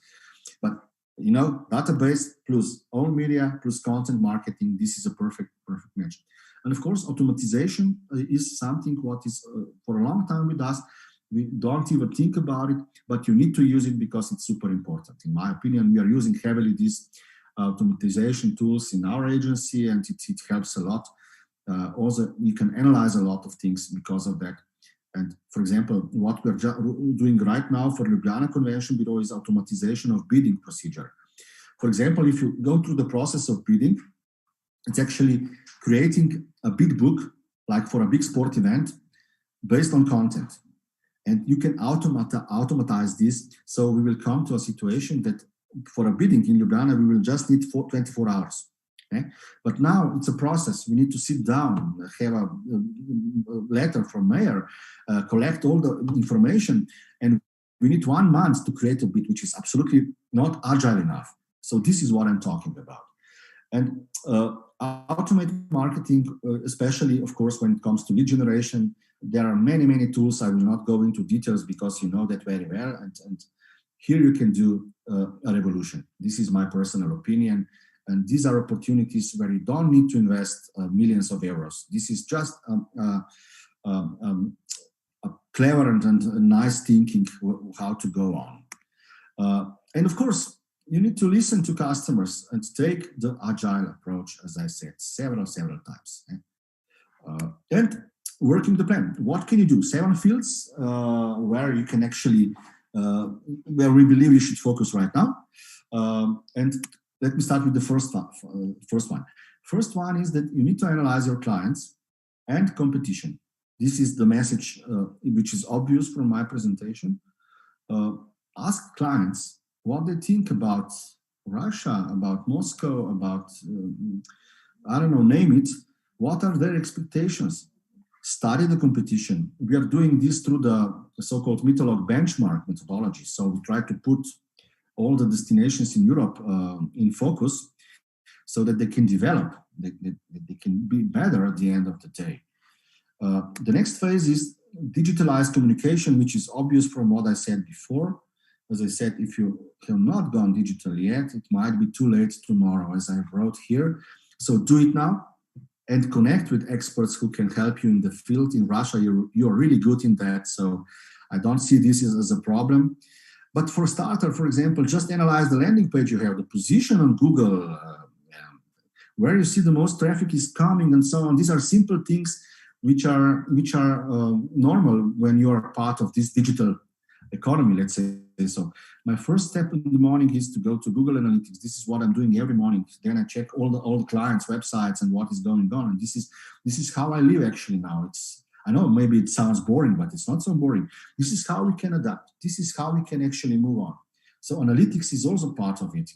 But database plus own media plus content marketing, this is a perfect match. And of course, automatization is something what is for a long time with us. We don't even think about it, but you need to use it because it's super important. In my opinion, we are using heavily these automatization tools in our agency, and it helps a lot. Also, you can analyze a lot of things because of that. And for example, what we're doing right now for Ljubljana Convention Bureau is automatization of bidding procedure. For example, if you go through the process of bidding, it's actually creating a big book, like for a big sport event, based on content. And you can automatize this. So we will come to a situation that for a bidding in Ljubljana, we will just need 24 hours. Okay? But now it's a process. We need to sit down, have a letter from mayor, collect all the information, and we need 1 month to create a bid, which is absolutely not agile enough. So this is what I'm talking about. And automated marketing, especially, of course, when it comes to lead generation, there are many tools. I will not go into details because you know that very well. And here you can do a revolution. This is my personal opinion. And these are opportunities where you don't need to invest millions of euros. This is just a clever and nice thinking how to go on. And of course, you need to listen to customers and take the agile approach, as I said, several times. And working the plan. What can you do? 7 fields where you can actually, where we believe you should focus right now. And let me start with the first one. First one is that you need to analyze your clients and competition. This is the message which is obvious from my presentation. Ask clients what they think about Russia, about Moscow, about, I don't know, name it. What are their expectations? Study the competition. We are doing this through the so-called Metalog benchmark methodology. So we try to put all the destinations in Europe in focus so that they can develop, they can be better at the end of the day. The next phase is digitalized communication, which is obvious from what I said before. As I said, if you have not gone digital yet, it might be too late tomorrow, as I wrote here. So do it now. and connect with experts who can help you in the field. In Russia, you're really good in that, so I don't see this as a problem. But for starter, for example, just analyze the landing page you have, the position on Google, where you see the most traffic is coming, and so on. These are simple things which are normal when you are part of this digital economy, let's say. So my first step in the morning is to go to Google Analytics. This is what I'm doing every morning. Then I check all the clients' websites and what is going on. And this is how I live actually now. I know maybe it sounds boring, but it's not so boring. This is how we can adapt. This is how we can actually move on. So analytics is also part of it,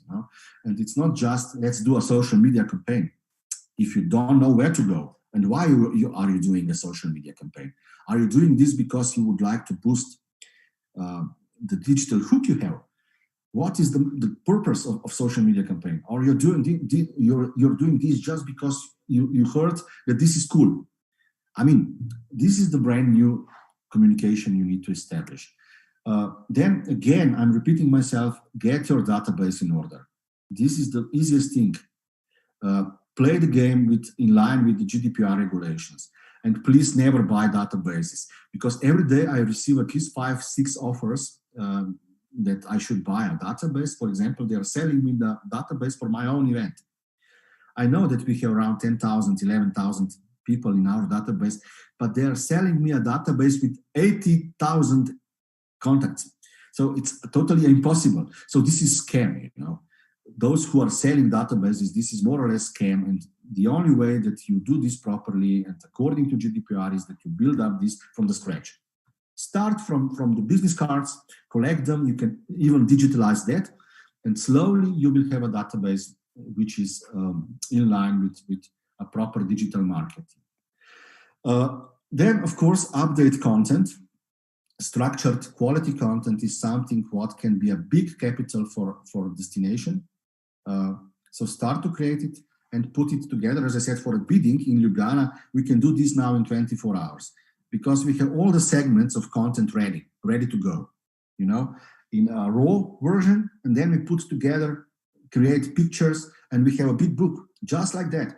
and it's not just let's do a social media campaign. If you don't know where to go and why are you doing a social media campaign? Are you doing this because you would like to boost the digital hook you have? What is the purpose of social media campaign? Or you're doing this just because you heard that this is cool? I mean, this is the brand new communication you need to establish. Then again, I'm repeating myself, get your database in order. This is the easiest thing. Play the game in line with the GDPR regulations. And please never buy databases, because every day I receive at least 5-6 offers that I should buy a database. For example, they are selling me the database for my own event. I know that we have around 10,000, 11,000 people in our database, but they are selling me a database with 80,000 contacts. So it's totally impossible. So this is scam, Those who are selling databases, this is more or less scam. And the only way that you do this properly and according to GDPR is that you build up this from the scratch. Start from the business cards, collect them. You can even digitalize that. And slowly you will have a database which is in line with a proper digital marketing. Then, of course, update content. Structured quality content is something what can be a big capital for destination. So start to create it and put it together. As I said, for a bidding in Ljubljana, we can do this now in 24 hours because we have all the segments of content ready to go, in a raw version. And then we put together, create pictures, and we have a big book, just like that.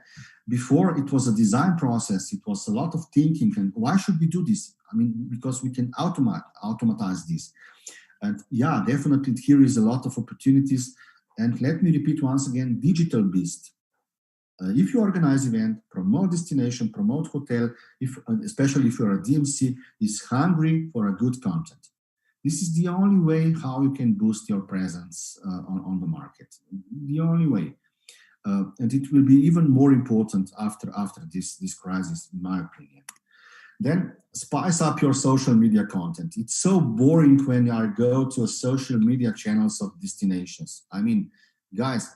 Before, it was a design process. It was a lot of thinking. And why should we do this? I mean, because we can automatize this. And yeah, definitely here is a lot of opportunities. And let me repeat once again, digital beast. If you organize event, promote destination, promote hotel, especially if you're a DMC, is hungry for a good content. This is the only way how you can boost your presence on the market. The only way. And it will be even more important after this crisis, in my opinion. Then spice up your social media content. It's so boring when I go to social media channels of destinations. I mean, guys,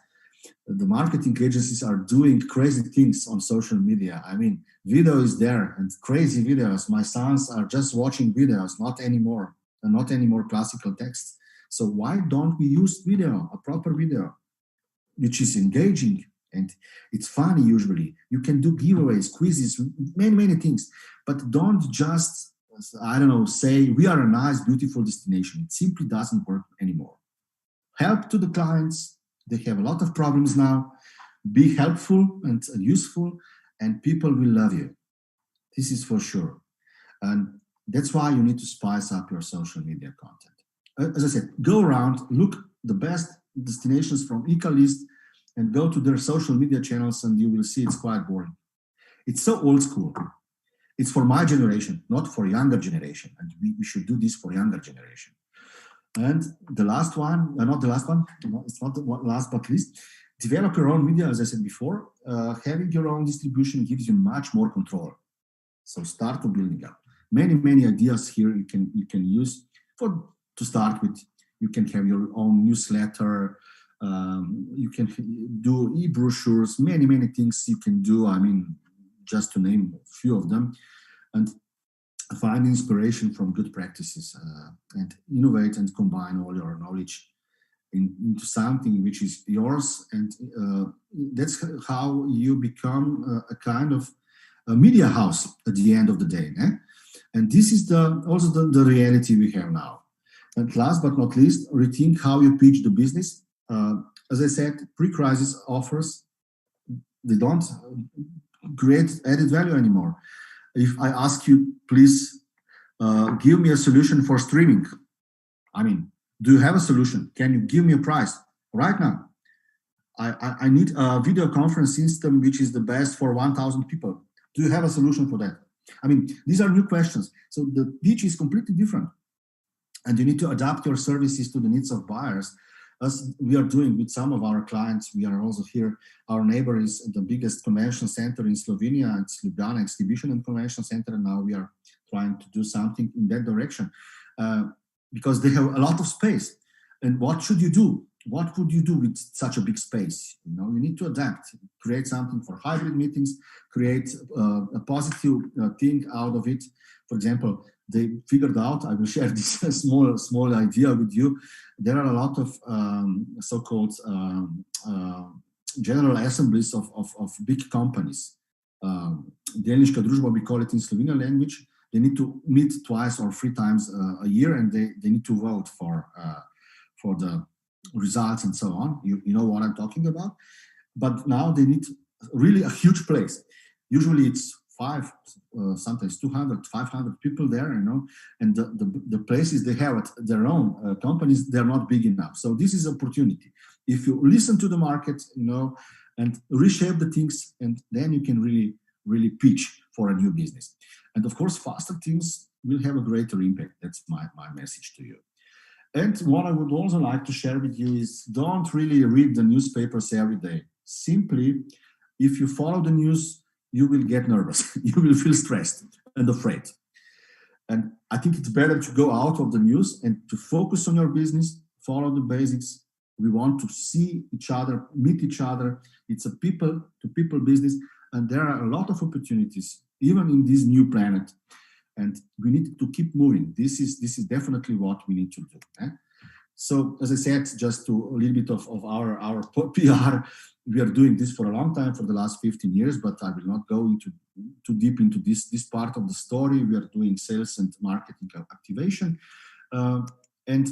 the marketing agencies are doing crazy things on social media. I mean, video is there and crazy videos. My sons are just watching videos, not anymore classical text. So why don't we use video, a proper video, which is engaging and it's funny usually. You can do giveaways, quizzes, many things, but don't just, say we are a nice, beautiful destination. It simply doesn't work anymore. Help to the clients. They have a lot of problems now. Be helpful and useful, and people will love you. This is for sure. And that's why you need to spice up your social media content. As I said, go around, look the best destinations from ICA list and go to their social media channels, and you will see it's quite boring. It's so old school. It's for my generation, not for younger generation. And we should do this for younger generation. And the last one, not the last one, it's not the last but least, develop your own media. As I said before, having your own distribution gives you much more control. So start to building up. Many ideas here you can use to start with. You can have your own newsletter. You can do e-brochures, many things you can do. I mean, just to name a few of them, and find inspiration from good practices and innovate and combine all your knowledge into something which is yours. And that's how you become a kind of a media house at the end of the day. And this is also the reality we have now. And last but not least, rethink how you pitch the business. As I said, pre-crisis offers, they don't create added value anymore. If I ask you, please give me a solution for streaming, I mean, do you have a solution? Can you give me a price right now? I need a video conference system which is the best for 1,000 people. Do you have a solution for that? I mean, these are new questions. So the pitch is completely different. And you need to adapt your services to the needs of buyers, as we are doing with some of our clients. We are also here. Our neighbor is the biggest convention center in Slovenia. It's Ljubljana Exhibition and Convention Center. And now we are trying to do something in that direction because they have a lot of space. And what should you do? What would you do with such a big space? You know, you need to adapt, create something for hybrid meetings, create a positive thing out of it. For example, they figured out, I will share this small idea with you. There are a lot of so-called general assemblies of big companies. Delniška družba, we call it in Slovenian language. They need to meet twice or 3 times a year, and they need to vote for the results and so on. You know what I'm talking about. But now they need really a huge place. Usually it's 5, sometimes 200, 500 people there, you know, and the places they have at their own companies, they're not big enough. So this is opportunity. If you listen to the market, you know, and reshape the things, and then you can really pitch for a new business. And of course, faster teams will have a greater impact. That's my message to you. And what I would also like to share with you is don't really read the newspapers every day. Simply, if you follow the news, you will get nervous. You will feel stressed and afraid. And I think it's better to go out of the news and to focus on your business, follow the basics. We want to see each other, meet each other. It's a people-to-people business, and there are a lot of opportunities, even in this new planet. And we need to keep moving. This is definitely what we need to do. So, as I said, just to a little bit of our PR, we are doing this for a long time, for the last 15 years, but I will not go too deep into this part of the story. We are doing sales and marketing activation. And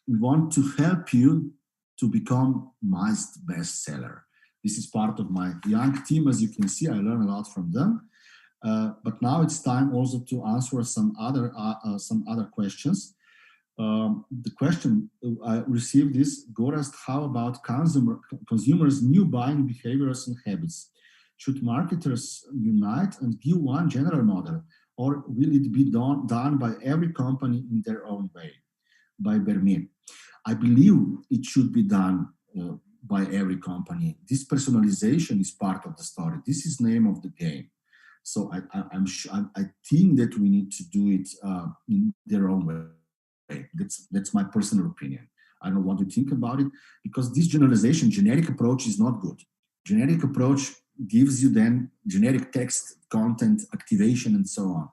we want to help you to become Meist bestseller. This is part of my young team. As you can see, I learn a lot from them. But now it's time also to answer some other questions. The question I received is, Gorazd, how about consumers' new buying behaviors and habits? Should marketers unite and give one general model, or will it be done by every company in their own way? By Bermin. I believe it should be done by every company. This personalization is part of the story. This is the name of the game. So I think that we need to do it in their own way. That's my personal opinion. I don't know what you think about it, because this generalization, generic approach is not good. Generic approach gives you then generic text, content, activation, and so on.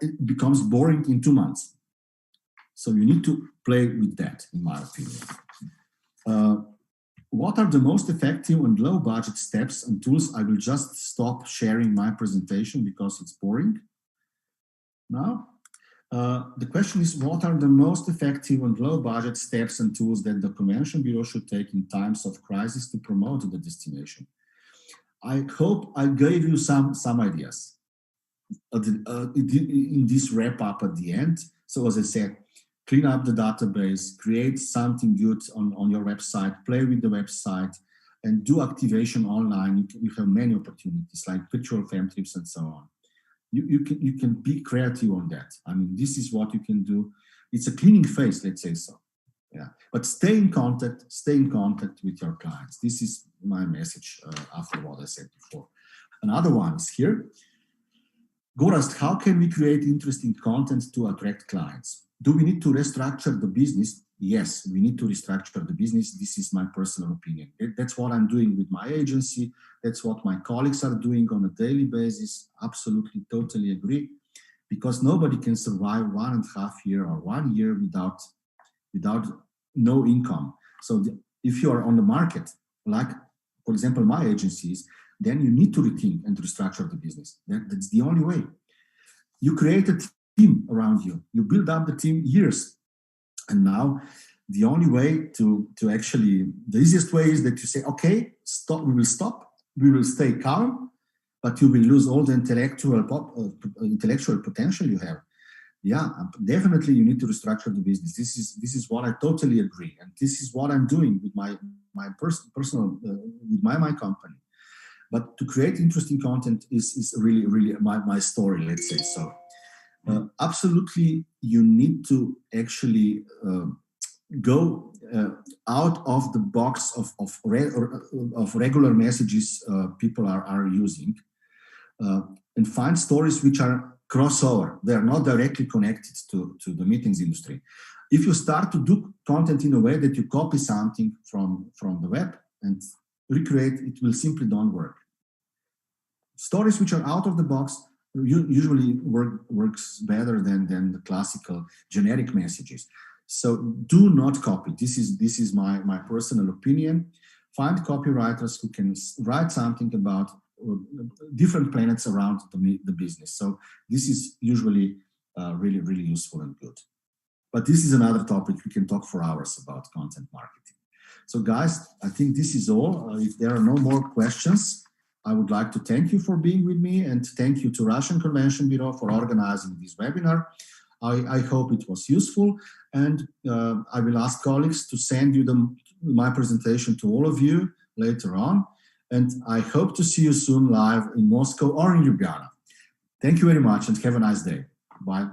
It becomes boring in 2 months. So you need to play with that, in my opinion. What are the most effective and low budget steps and tools? I will just stop sharing my presentation because it's boring. Now, the question is, what are the most effective and low budget steps and tools that the convention bureau should take in times of crisis to promote the destination? I hope I gave you some ideas in this wrap up at the end. So as I said, clean up the database, create something good on your website, play with the website, and do activation online. You have many opportunities like virtual fam trips and so on. You can be creative on that. I mean, this is what you can do. It's a cleaning phase, let's say so. Yeah, but stay in contact with your clients. This is my message after what I said before. Another one is here. Gorazd, how can we create interesting content to attract clients? Do we need to restructure the business? Yes, we need to restructure the business. This is my personal opinion. That's what I'm doing with my agency. That's what my colleagues are doing on a daily basis. Absolutely, totally agree. Because nobody can survive 1.5 years or 1 year without no income. So if you are on the market, like, for example, my agencies, then you need to rethink and restructure the business. That's the only way. You create a team around you. You build up the team years. And now the only way to actually, the easiest way is that you say, okay, stop. We will stay calm. but you will lose all the intellectual potential you have. Yeah, definitely you need to restructure the business. This is what I totally agree, and this is what I'm doing with my personal with my company. But to create interesting content is really my story, let's say so. Absolutely, you need to actually go out of the box of regular messages people are using, and find stories which are crossover. They are not directly connected to the meetings industry. If you start to do content in a way that you copy something from the web and recreate, it will simply don't work. Stories which are out of the box usually works better than the classical generic messages. So do not copy. This is my personal opinion. Find copywriters who can write something about different planets around the business. So this is usually really useful and good. But this is another topic. We can talk for hours about content marketing. So guys, I think this is all. If there are no more questions, I would like to thank you for being with me, and thank you to Russian Convention Bureau for organizing this webinar. I hope it was useful, and I will ask colleagues to send you my presentation to all of you later on. And I hope to see you soon live in Moscow or in Ljubljana. Thank you very much and have a nice day. Bye.